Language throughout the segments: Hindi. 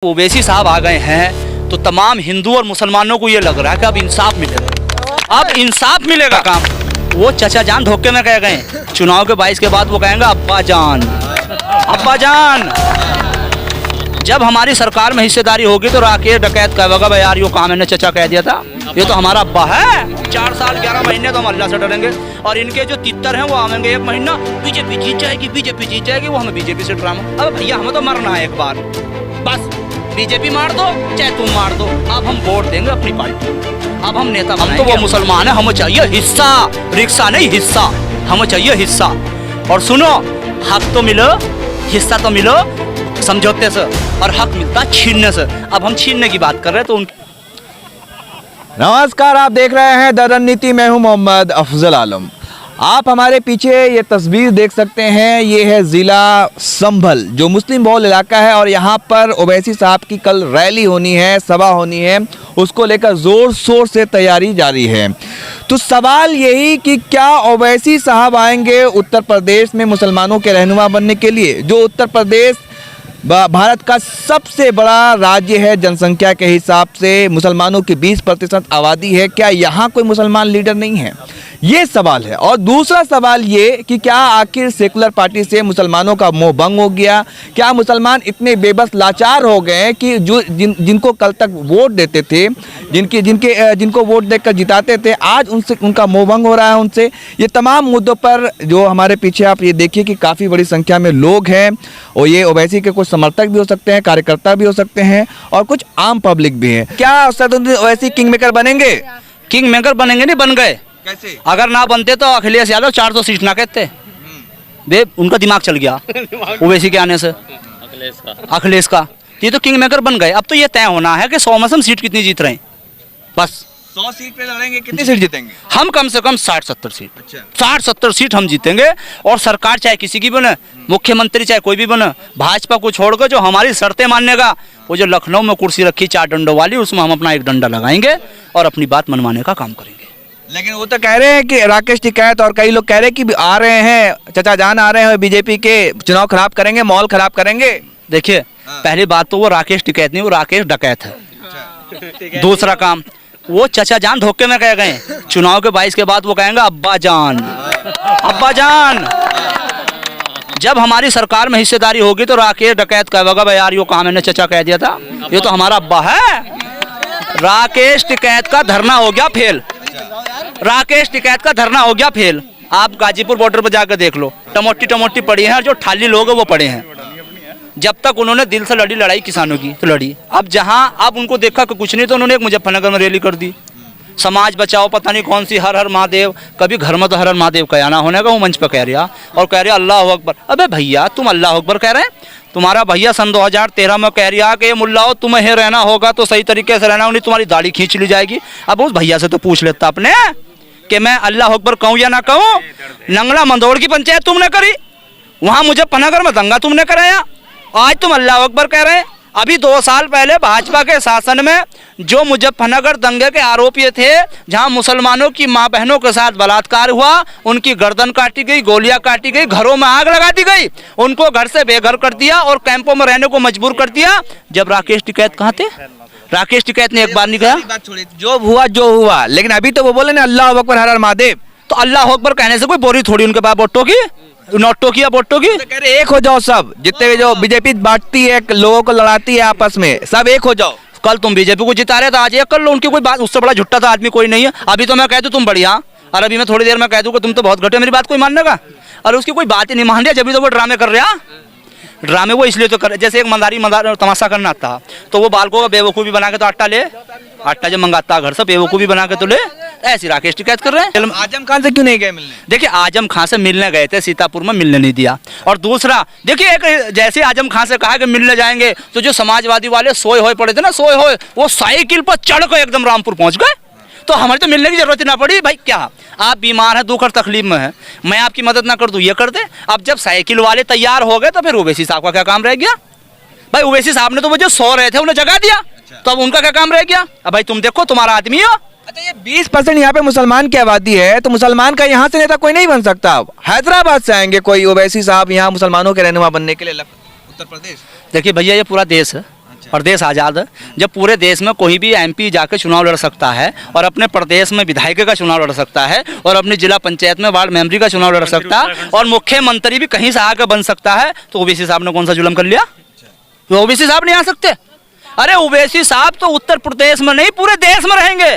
ओवैसी साहब आ गए हैं तो तमाम हिंदू और मुसलमानों को ये लग रहा है कि अब इंसाफ मिलेगा, अब इंसाफ मिलेगा। काम वो चचा जान धोखे में कह गए, चुनाव के 22 के बाद वो कहेंगे अब्बा जान, अब्बा जान। जब हमारी सरकार में हिस्सेदारी होगी तो राकेश डकैत कहेगा भाई यार ये काम मैंने चचा कह दिया था, ये तो हमारा अब्बा है। 4 साल 11 महीने तो हम अल्लाह से डरेंगे और इनके जो तितर हैं वो आवेंगे 1 महीना बीजेपी जीत जाएगी, बीजेपी जीत जाएगी, वो हमें बीजेपी से ड्रामा। अब भैया हमें तो मरना है एक बार, बस बीजेपी मार दो चाहे तुम मार दो, अब हम वोट देंगे अपनी पार्टी, अब हम नेता बनाएंगे। हम तो वो मुसलमान है, हमें चाहिए हिस्सा, रिक्शा नहीं हिस्सा, हमें चाहिए हिस्सा। और सुनो, हक तो मिलो, हिस्सा तो मिलो समझौते से, और हक मिलता छीनने से। अब हम छीनने की बात कर रहे हैं तो नमस्कार, आप देख रहे हैं द रणनीति। मैं हूं मोहम्मद अफजल आलम। आप हमारे पीछे ये तस्वीर देख सकते हैं, ये है ज़िला संभल जो मुस्लिम बहुल इलाका है, और यहाँ पर ओवैसी साहब की कल रैली होनी है, सभा होनी है, उसको लेकर ज़ोर शोर से तैयारी जारी है। तो सवाल यही कि क्या ओवैसी साहब आएंगे उत्तर प्रदेश में मुसलमानों के रहनुमा बनने के लिए, जो उत्तर प्रदेश भारत का सबसे बड़ा राज्य है जनसंख्या के हिसाब से, मुसलमानों की 20% आबादी है। क्या यहाँ कोई मुसलमान लीडर नहीं है, ये सवाल है। और दूसरा सवाल ये कि क्या आखिर सेकुलर पार्टी से मुसलमानों का मोह भंग हो गया? क्या मुसलमान इतने बेबस लाचार हो गए कि जो जिनको कल तक वोट देते थे, जिनको वोट देकर जिताते थे, आज उनसे उनका मोह भंग हो रहा है उनसे? ये तमाम मुद्दों पर जो हमारे पीछे आप ये देखिए कि काफ़ी बड़ी संख्या में लोग हैं, और ये ओवैसी के कुछ समर्थक भी हो सकते हैं, कार्यकर्ता भी हो सकते हैं, और कुछ आम पब्लिक भी है। क्या असदुद्दीन ओवैसी किंग मेकर बनेंगे? किंग मेकर बनेंगे, नहीं बन गए। कैसे? अगर ना बनते तो अखिलेश यादव 400 सीट ना कहते। बे उनका दिमाग चल गया ओवैसी के आने से, अखिलेश का। ये तो किंग मेकर बन गए। अब तो ये तय होना है कि 100 में से हम सीट कितनी जीत रहे हैं, बस 100 सीट पे लड़ेंगे, कितनी सीट जीतेंगे? हम कम से कम 60-70 सीट। अच्छा। 60-70 सीट हम जीतेंगे, और सरकार चाहे किसी की बने, मुख्यमंत्री चाहे कोई भी बने, भाजपा को छोड़कर जो हमारी शर्तें मानेगा, वो जो लखनऊ में कुर्सी रखी 4 डंडों वाली, उसमें हम अपना 1 डंडा लगाएंगे और अपनी बात मनवाने का काम करेंगे। लेकिन वो तो कह रहे हैं कि राकेश टिकैत और कई लोग कह रहे हैं कि आ रहे हैं, चचा जान आ रहे हैं बीजेपी के, चुनाव खराब करेंगे, माहौल खराब करेंगे। देखिए, पहली बात तो वो राकेश टिकैत नहीं, वो राकेश डकैत है। दूसरा काम, वो चचा जान धोखे में कह गए, चुनाव के 22 के बाद वो कहेंगे अब्बा जान, अब्बा जान। जब हमारी सरकार में हिस्सेदारी होगी तो राकेश डकैत कहेगा भाई यार ये काम मैंने चचा कह दिया था, ये तो हमारा अब्बा है। राकेश टिकैत का धरना हो गया फेल, राकेश टिकैत का धरना हो गया फेल। आप गाजीपुर बॉर्डर पर जाकर देख लो, टमोटी पड़ी हैं, और जो ठाली लोग हैं वो पड़े हैं। जब तक उन्होंने दिल से लड़ी लड़ाई किसानों की तो लड़ी, अब जहां अब उनको देखा कि कुछ नहीं तो उन्होंने एक मुजफ्फरनगर में रैली कर दी, समाज बचाओ पता नहीं कौन सी, हर हर महादेव। कभी घर में तो हर हर महादेव का आना होने का, वो मंच पर कह रहा और कह रहा अल्लाह अकबर। अबे भैया तुम अल्लाह अकबर कह रहे हैं, तुम्हारा भैया सन 2013 में कह रहा कि ये मुल्लाओ तुम्हें रहना होगा तो सही तरीके से रहना, नहीं तुम्हारी दाढ़ी खींच ली जाएगी। अब उस भैया से तो पूछ लेता अपने कि मैं अल्लाह अकबर कहूँ या ना कहूँ। नंगला मंदौड़ की पंचायत तुमने करी, वहाँ मुजफ्फरनगर में दंगा तुमने कराया, आज तुम अल्लाह अकबर कह रहे हैं। अभी 2 साल पहले भाजपा के शासन में जो मुजफ्फरनगर दंगे के आरोपी थे, जहां मुसलमानों की मां बहनों के साथ बलात्कार हुआ, उनकी गर्दन काटी गई, गोलियां काटी गई, घरों में आग लगा दी गई, उनको घर से बेघर कर दिया और कैंपों में रहने को मजबूर कर दिया। जब राकेश टिकैत कहाँ थे? राकेश टिकैत ने एक बार नहीं कहा जो हुआ, लेकिन अभी तो वो बोले ना अल्लाह अकबर हर हर महादेव। तो अल्लाह अकबर कहने से कोई बोरी थोड़ी उनके पास वोटों की, नोटों की या वोटों की। तो कह रहे एक हो जाओ सब, जितने जो बीजेपी बांटती है, लोगों को लड़ाती है आपस में, सब एक हो जाओ। कल तुम बीजेपी को जिता रहे तो आज एक कर लो, उनकी कोई बात, उससे बड़ा झुट्टा था आदमी कोई नहीं है। अभी तो मैं कह दूं तुम बढ़िया, और अभी मैं थोड़ी देर में कह दूं कि तुम तो बहुत घटे, मेरी बात कोई मानने का, और उसकी कोई बात ही नहीं मान रहा, जब भी तो वो ड्रामे कर रहा। ड्रामे वो इसलिए तो कर, जैसे एक मंदारी तमाशा करना आता तो वो बालकों का बेवकूफ़ी बना के तो आटा जब मंगाता घर से बेवकूफ़ी बना के तो ले, ऐसी राकेश टिकैत कर रहे हैं। आजम खान से क्यों नहीं गए मिलने? देखिए, आजम खान से मिलने गए थे, सीतापुर में मिलने नहीं दिया। और दूसरा देखिए, एक जैसे आजम खान से कहा कि मिलने जाएंगे, तो जो समाजवादी वाले सोए होए पड़े थे ना, सोए होए, वो साइकिल पर चढ़ कर एकदम रामपुर पहुंच गए। तो हमारी तो मिलने की जरूरत ही ना पड़ी। भाई क्या आप बीमार हैं, दुख और तकलीफ में है, मैं आपकी मदद ना कर दूं, ये कर दे। अब जब साइकिल वाले तैयार हो गए तो फिर ओवैसी साहब का क्या काम रह गया? भाई ओवैसी साहब ने तो वो जो सो रहे थे उन्हें जगा दिया, तो अब उनका क्या काम रह गया? अब भाई तुम देखो, तुम्हारा आदमी हो। अच्छा, ये 20% यहाँ पे मुसलमान की आबादी है, तो मुसलमान का यहाँ से नेता कोई नहीं बन सकता। अब हैदराबाद से आएंगे कोई ओवैसी साहब यहाँ मुसलमानों के रहनुमा बनने के लिए उत्तर प्रदेश। देखिए भैया, ये पूरा देश है, प्रदेश आज़ाद है। जब पूरे देश में कोई भी एमपी जाके चुनाव लड़ सकता है और अपने प्रदेश में विधायक का चुनाव लड़ सकता है और अपनी जिला पंचायत में वार्ड मेंबरी का चुनाव लड़ सकता है और मुख्यमंत्री भी कहीं से आकर बन सकता है, तो ओवैसी साहब ने कौन सा जुल्म कर लिया? तो ओवैसी साहब नहीं आ सकते? अरे ओवैसी साहब तो उत्तर प्रदेश में नहीं पूरे देश में रहेंगे।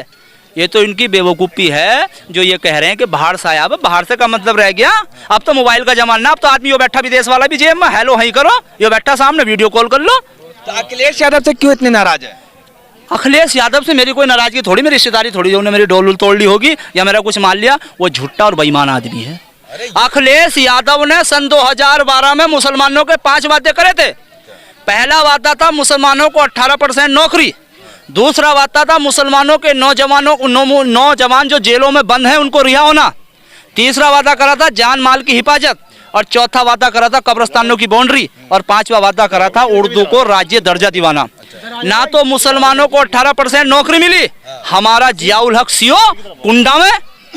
ये तो इनकी बेवकूफ़ी है जो ये कह रहे हैं कि बाहर से आया। बाहर से का मतलब रह गया, अब तो मोबाइल का जमाना, अब तो आदमी यो बैठा विदेश वाला भी जेब में, हेलो हई करो, यो बैठा सामने वीडियो कॉल कर लो। तो अखिलेश यादव से क्यों इतने नाराज है? अखिलेश यादव से मेरी कोई नाराजगी थोड़ी, मेरी रिश्तेदारी थोड़ी, जो मेरी डोल तोड़ ली होगी या मेरा कुछ मान लिया, वो झूठा और बेईमान आदमी है। अखिलेश यादव ने सन 2012 में मुसलमानों के 5 वादे करे थे। पहला वादा था मुसलमानों को 18% नौकरी, दूसरा वादा था मुसलमानों के नौजवान जो जेलों में बंद हैं उनको रिहा होना, तीसरा वादा करा था जान माल की हिफाजत, और चौथा वादा करा था कब्रिस्तानों की बाउंड्री, और पांचवा वादा करा था उर्दू को राज्य दर्जा दिलाना। ना तो मुसलमानों को 18% नौकरी मिली, हमारा जियाउल हक सीओ कुंडा में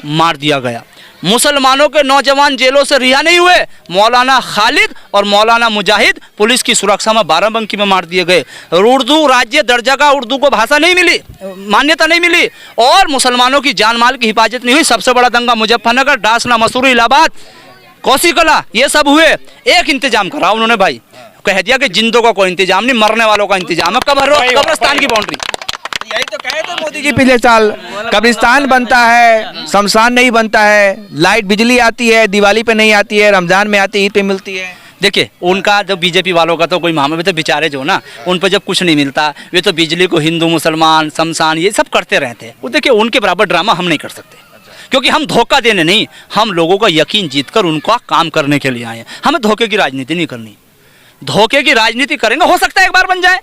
मार दिया गया। मुसलमानों के नौजवान जेलों से रिहा नहीं हुए, मौलाना खालिद और मौलाना मुजाहिद पुलिस की सुरक्षा में बाराबंकी में मार दिए गए। उर्दू राज्य दर्जा का उर्दू को भाषा नहीं मिली, मान्यता नहीं मिली, और मुसलमानों की जान माल की हिफाजत नहीं हुई। सबसे बड़ा दंगा मुजफ्फरनगर, डासना, मसूरी, इलाहाबाद, कौशिकला, ये सब हुए। एक इंतजाम करा उन्होंने भाई, कह दिया कि जिंदों का कोई इंतजाम नहीं, मरने वालों का इंतजाम है, कब्रिस्तान की बाउंड्री। यही तो कहे थे मोदी जी पिछले साल, कब्रिस्तान बनता है, शमशान नहीं बनता है, लाइट बिजली आती है, दिवाली पे नहीं आती है, रमजान में आती है, ईद पे मिलती है। देखिए उनका जो बीजेपी वालों का तो कोई मामला, तो बेचारे जो ना, उन पर जब कुछ नहीं मिलता, वे तो बिजली को हिंदू मुसलमान शमशान ये सब करते रहते हैं। वो देखिए उनके बराबर ड्रामा हम नहीं कर सकते, क्योंकि हम धोखा देने नहीं, हम लोगों का यकीन जीतकर उनका काम करने के लिए आए हैं। हमें धोखे की राजनीति नहीं करनी। धोखे की राजनीति करेंगे हो सकता है एक बार बन जाए,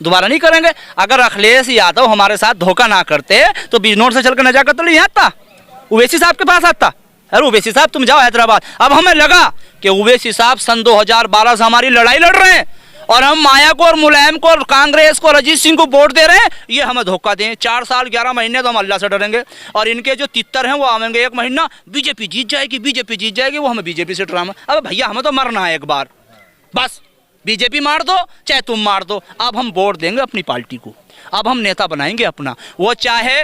दोबारा नहीं करेंगे। अगर अखिलेश यादव हमारे साथ धोखा ना करते तो बिजनौर से चलकर नजाकत तो नहीं आता, ओवैसी साहब के पास आता। अरे ओवैसी साहब तुम जाओ हैदराबाद। अब हमें लगा कि ओवैसी साहब सन 2012 से हमारी लड़ाई लड़ रहे हैं और हम माया को और मुलायम को और कांग्रेस को और अजीत सिंह को वोट दे रहे हैं, ये हमें धोखा दें। 4 साल 11 महीने तो हम अल्लाह से डरेंगे, और इनके जो तितर हैं वो आवेंगे 1 महीना, बीजेपी जीत जाएगी, बीजेपी जीत जाएगी, वो हमें बीजेपी से ड्रामा। अब भैया हमें तो मरना है एक बार, बस बीजेपी मार दो चाहे तुम मार दो, अब हम वोट देंगे अपनी पार्टी को, अब हम नेता बनाएंगे अपना। वो चाहे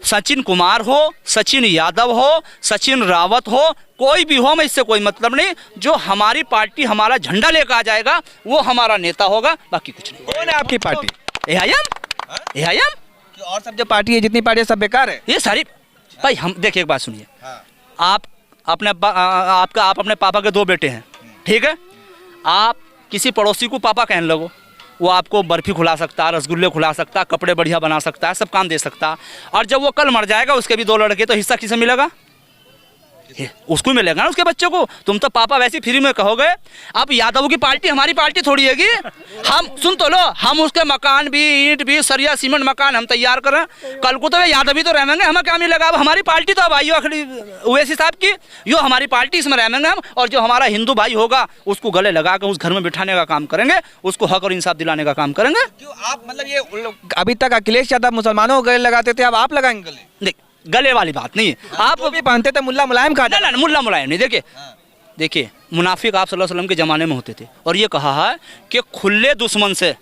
सचिन कुमार हो, सचिन यादव हो, सचिन रावत हो, कोई भी हो, हमें इससे कोई मतलब नहीं। जो हमारी पार्टी हमारा झंडा लेकर आ जाएगा वो हमारा नेता होगा, बाकी कुछ नहीं। कौन है आपकी पार्टी? एआईएम। और सब जो पार्टी है, जितनी पार्टी है, सब बेकार है। ये सारी भाई, हम देखिए एक बात सुनिए, आप अपने पापा के 2 बेटे हैं, ठीक है? आप किसी पड़ोसी को पापा कहने लगो, वो आपको बर्फी खुला सकता है, रसगुल्ले खुला सकता है, कपड़े बढ़िया बना सकता है, सब काम दे सकता है, और जब वो कल मर जाएगा उसके भी 2 लड़के, तो हिस्सा किसे मिलेगा? उसको मिलेगा ना, उसके बच्चों को। तुम तो पापा वैसे फ्री में कहोगे। अब यादव की पार्टी हमारी पार्टी थोड़ी हैगी। हम सुन तो लो, हम उसके मकान भी, ईंट भी, सरिया सीमेंट मकान हम तैयार करें, कल को तो वे यादव ही तो रहेंगे, हमें क्या मिलेगा? अब हमारी पार्टी तो अब आई ओवैसी साहब की, यो हमारी पार्टी, इसमें रहेंगे हम, और जो हमारा हिंदू भाई होगा उसको गले लगा कर उस घर में बिठाने का काम करेंगे, उसको हक और इंसाफ दिलाने का काम करेंगे। क्यों आप मतलब ये अभी तक अखिलेश यादव मुसलमानों को गले लगाते थे, अब आप लगाएंगे गले? देख गले वाली बात नहीं है, आप भी पहनते थे, मुल्ला मुलायम का। ना मुल्ला मुलायम नहीं। देखिए मुनाफिक आप सल्लल्लाहु अलैहि वसल्लम के ज़माने में होते थे, और ये कहा है कि खुले दुश्मन से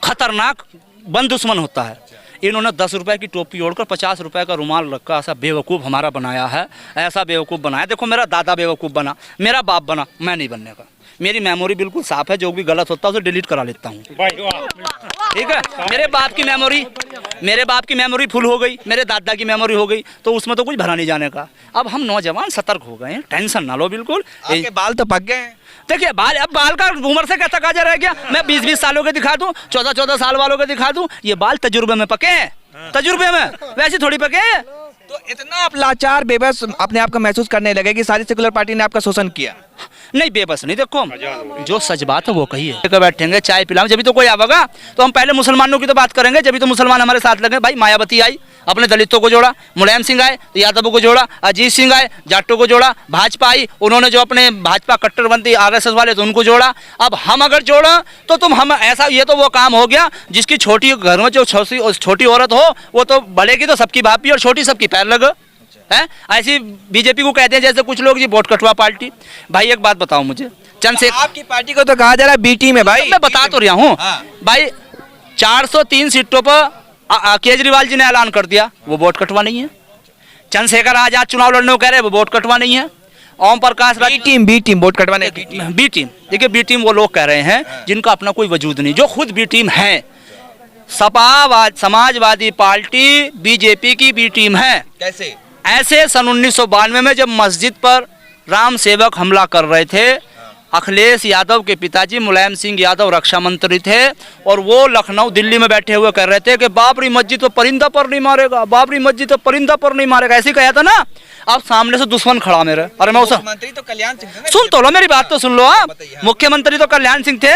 खतरनाक बंद दुश्मन होता है। इन्होंने 10 रुपए की टोपी ओढ़कर 50 रुपए का रुमाल रखा, ऐसा बेवकूफ़ हमारा बनाया है, ऐसा बेवकूफ़ बनाया। देखो मेरा दादा बेवकूफ़ बना, मेरा बाप बना, मैं नहीं बनने का। मेरी मेमोरी बिल्कुल साफ है, जो भी गलत होता है उसे डिलीट करा लेता हूँ, ठीक है? मेरे बाप की मेमोरी फुल हो गई, मेरे दादा की मेमोरी हो गई, तो उसमें तो कुछ भरा नहीं जाने का। अब हम नौजवान सतर्क हो गए हैं, टेंशन ना लो बिल्कुल। आपके बाल तो पक गए हैं। देखिए अब बाल का उम्र से क्या तकाजा रह गया? मैं 20-20 सालों के दिखा दूं, 14-14 साल वालों के दिखा दूं, ये बाल तजुर्बे में पके हैं, तजुर्बे में, वैसे थोड़ी पके हैं। तो इतना आप लाचार बेबस अपने आप को महसूस करने लगे कि सारी सेकुलर पार्टी ने आपका शोषण किया? नहीं बेबस नहीं, देखो जो सच बात है वो कहिए। बैठेंगे चाय पिलाओ, जब तो कोई आवेगा, तो हम पहले मुसलमानों की तो बात करेंगे, जब तो मुसलमान हमारे साथ लगे। भाई मायावती आई, अपने दलितों को जोड़ा, मुलायम सिंह आए तो यादवों को जोड़ा, अजीत सिंह आए जाटों को जोड़ा, भाजपा आई, उन्होंने जो अपने भाजपा कट्टरपंथी RSS वाले तो उनको जोड़ा। अब हम अगर जोड़ा तो तुम हम ऐसा, ये तो वो काम हो गया जिसकी छोटी घर में जो छोटी औरत हो वो तो बड़े की तो सबकी भाभी और छोटी सबकी पैर लगे है। ऐसी बीजेपी को कहते हैं जैसे कुछ लोग जी वोट कटवा पार्टी। भाई एक बात बताओ मुझे, चंद्रशेखर, आपकी पार्टी को तो कहा जा रहा है बी टीम है भाई। मैं बता तो रहा हूँ भाई, 403 सीटों पर केजरीवाल जी ने ऐलान कर दिया वो वोट कटवा नहीं है। चंद्रशेखर आजाद चुनाव लड़ने को कह रहे हैं वो वोट कटवा नहीं है। Om Prakash B team vote कटवाने बी टीम, देखिए बी टीम वो लोग कह रहे हैं जिनका अपना कोई वजूद नहीं, जो खुद बी टीम है। सपा समाजवादी पार्टी बीजेपी की बी टीम है। कैसे? ऐसे सन 1992 में जब मस्जिद पर राम सेवक हमला कर रहे थे, अखिलेश यादव के पिताजी मुलायम सिंह यादव रक्षा मंत्री थे और वो लखनऊ दिल्ली में बैठे हुए कर रहे थे कि बाबरी मस्जिद तो परिंदा पर नहीं मारेगा, बाबरी मस्जिद तो परिंदा पर नहीं मारेगा, ऐसे कहा था ना। अब सामने से दुश्मन खड़ा मेरे, अरे मैं उस मुख्यमंत्री तो कल्याण सिंह थे ना? सुन तो लो मेरी बात तो सुन लो आप। मुख्यमंत्री तो कल्याण सिंह थे।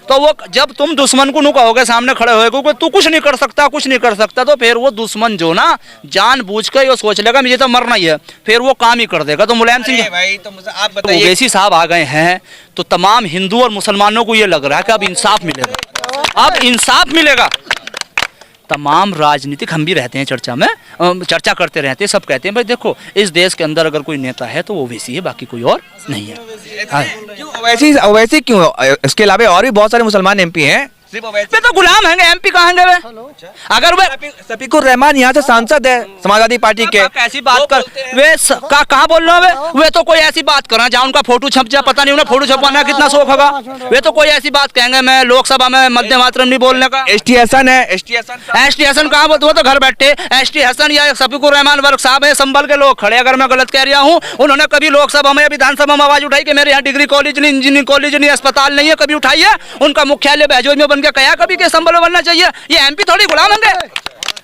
तो वो जब तुम दुश्मन को नु कहोगे सामने खड़े होगे क्योंकि तू कुछ नहीं कर सकता, कुछ नहीं कर सकता, तो फिर वो दुश्मन जो ना जानबूझ के ये सोच लेगा मुझे तो मरना ही है, फिर वो काम ही कर देगा। तो मुलायम सिंह भाई तो मुझे आप बताइए, ओवैसी साहब आ गए हैं तो तमाम हिंदू और मुसलमानों को ये लग रहा है कि अब इंसाफ मिलेगा, अब इंसाफ मिलेगा। तमाम राजनीतिक हम भी रहते हैं चर्चा में, चर्चा करते रहते हैं, सब कहते हैं भाई देखो इस देश के अंदर अगर कोई नेता है तो वो ओवैसी है, बाकी कोई और नहीं है। हाँ। क्यों ओवैसी क्यों? इसके अलावा और भी बहुत सारे मुसलमान एमपी हैं, सिर्फ ओवैसी वे तो गुलाम हैं, एमपी कहाँ हैं वे? अगर वे शफीकुर रहमान यहाँ से सांसद है समाजवादी पार्टी के, ऐसी बात कर वे कहाँ बोल रहे हैं वे तो कोई ऐसी बात कर रहे हैं जहाँ उनका फोटो छप जाए, पता नहीं उन्हें फोटो छपवाना कितना शौक होगा। वे तो कोई ऐसी बात कहेंगे मैं लोकसभा में मध्य मातरम नहीं बोलने का। एसटी हसन है, एसटी हसन कहाँ बोलते, वो तो घर बैठे एसटी हसन या शफीकुर रहमान वर्ग साहब है, संभल के लोग खड़े। अगर मैं गलत कह रहा हूँ, उन्होंने कभी लोकसभा में या विधानसभा में आवाज उठाई कि मेरे यहाँ डिग्री कॉलेज नहीं, इंजीनियरिंग कॉलेज नहीं, अस्पताल नहीं है, कभी उठाई है? उनका मुख्यालय बहजोज में बन के कहा कभी के संभल में बनना चाहिए? ये एमपी थोड़ी गुलाम होंगे।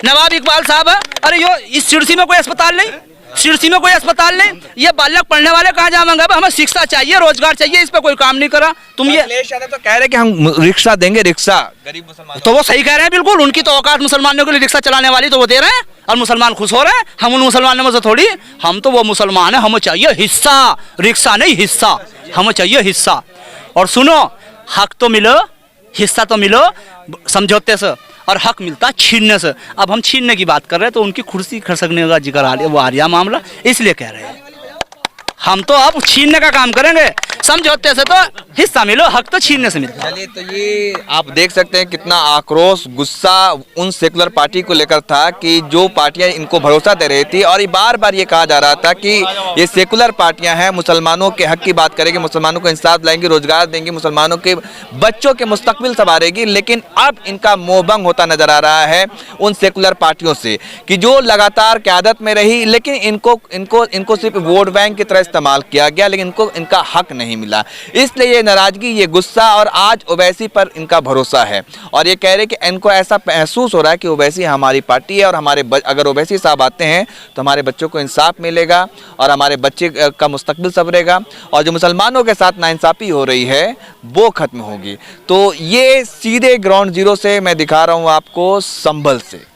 नवाब इकबाल साहब है, अरे यो इस सिरसी में कोई अस्पताल नहीं, सिरसी में कोई अस्पताल नहीं, ये बालक पढ़ने वाले कहाँ जाएंगे? हमें शिक्षा चाहिए, रोजगार चाहिए, इस पे कोई काम नहीं करा। तुम ये तो कह रहे कि हम रिक्शा देंगे, रिक्शा गरीब मुसलमान, तो वो सही कह रहे हैं बिल्कुल। उनकी तो औकात मुसलमानों के लिए रिक्शा चलाने वाली तो वो दे रहे हैं और मुसलमान खुश हो रहे हैं। हम उन मुसलमानों में से थोड़ी, हम तो वो मुसलमान है, हमें चाहिए हिस्सा, रिक्शा नहीं हिस्सा, हमें चाहिए हिस्सा। और सुनो, हक तो मिलो, हिस्सा तो मिलो समझौते से, और हक मिलता छीनने से। अब हम छीनने की बात कर रहे हैं तो उनकी कुर्सी खसकने का जिक्र आ रहा मामला, इसलिए कह रहे हैं हम तो अब छीनने का काम करेंगे, समझौते से तो हिस्सा मिलो, हक तो छीनने से मिलता है। चलिए, तो ये आप देख सकते हैं कितना आक्रोश, गुस्सा उन सेकुलर पार्टी को लेकर था कि जो पार्टियां इनको भरोसा दे रही थी, और ये बार बार ये कहा जा रहा था कि ये सेकुलर पार्टियां हैं, मुसलमानों के हक की बात करेंगी, मुसलमानों को इंसाफ लाएंगी, रोजगार देंगी, मुसलमानों के बच्चों के मुस्तकबिल संवारेगी। लेकिन अब इनका मोहभंग होता नजर आ रहा है उन सेकुलर पार्टियों से कि जो लगातार क़यादत में रही, लेकिन इनको सिर्फ वोट बैंक की तरह इस्तेमाल किया गया, लेकिन इनको इनका हक नहीं मिला। इसलिए ये नाराजगी, ये गुस्सा, और आज ओवैसी पर इनका भरोसा है। और ये कह रहे कि इनको ऐसा महसूस हो रहा है कि ओवैसी हमारी पार्टी है और हमारे अगर ओवैसी साहब आते हैं तो हमारे बच्चों को इंसाफ मिलेगा और हमारे बच्चे का मुस्तकबिल संवरेगा, और जो मुसलमानों के साथ नाइंसाफी हो रही है वो खत्म होगी। तो ये सीधे ग्राउंड जीरो से मैं दिखा रहा हूँ आपको, संभल से।